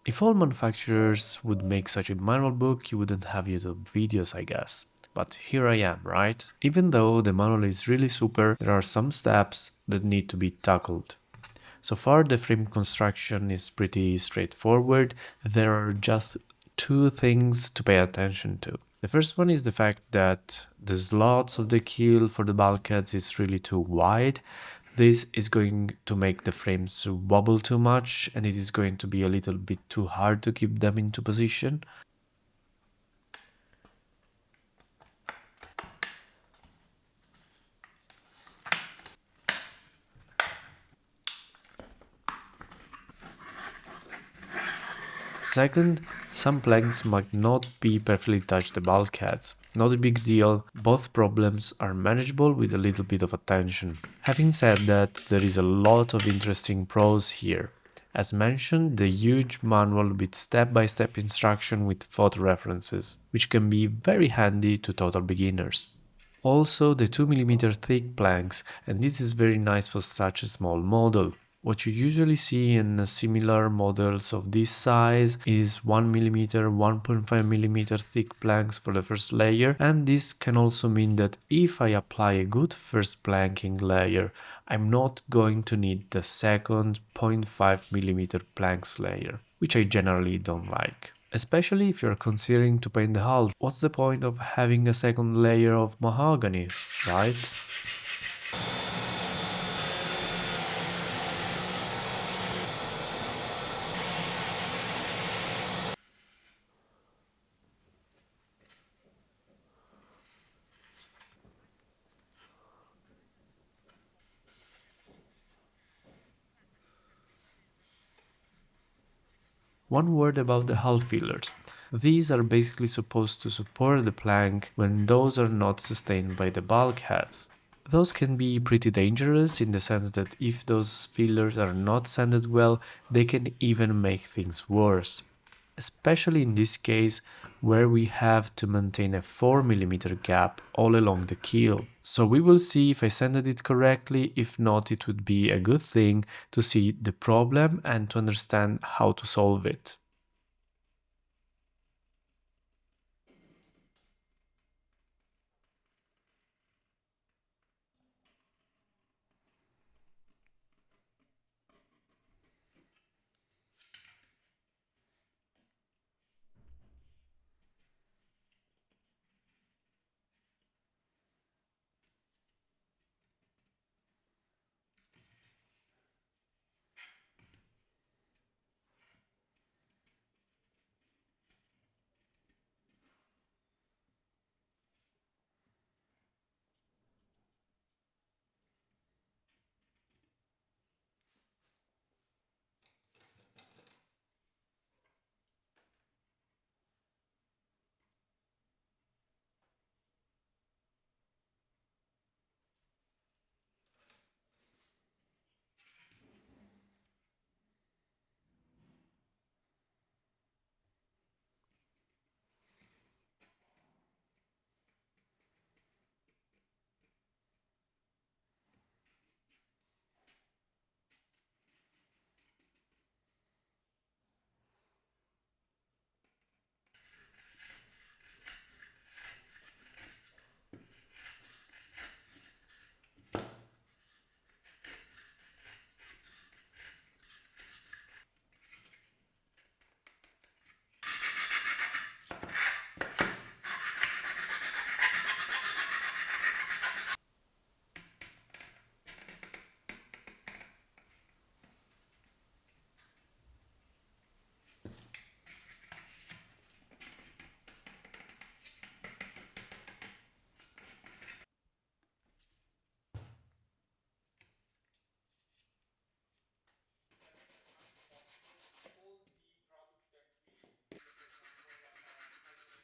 If all manufacturers would make such a manual book, you wouldn't have YouTube videos, I guess. But here I am, right? Even though the manual is really super, there are some steps that need to be tackled. So far, the frame construction is pretty straightforward. There are just two things to pay attention to. The first one is the fact that the slots of the keel for the bulkheads is really too wide. This is going to make the frames wobble too much, and it is going to be a little bit too hard to keep them into position. Second, some planks might not be perfectly touch the bulkheads. Not a big deal, both problems are manageable with a little bit of attention. Having said that, there is a lot of interesting pros here. As mentioned, the huge manual with step-by-step instruction with photo references, which can be very handy to total beginners. Also the 2 mm thick planks, and this is very nice for such a small model. What you usually see in similar models of this size is 1 mm, 1.5 mm thick planks for the first layer, and this can also mean that if I apply a good first planking layer, I'm not going to need the second 0.5 mm planks layer, which I generally don't like. Especially if you're considering to paint the hull, what's the point of having a second layer of mahogany, right? One word about the hull fillers. These are basically supposed to support the plank when those are not sustained by the bulkheads. Those can be pretty dangerous in the sense that if those fillers are not sanded well, they can even make things worse. Especially in this case where we have to maintain a 4 mm gap all along the keel. So we will see if I sanded it correctly. If not, it would be a good thing to see the problem and to understand how to solve it.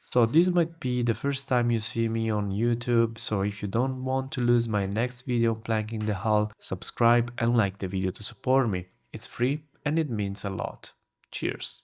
So this might be the first time you see me on YouTube, so if you don't want to lose my next video planking the hull, subscribe and like the video to support me. It's free and it means a lot. Cheers!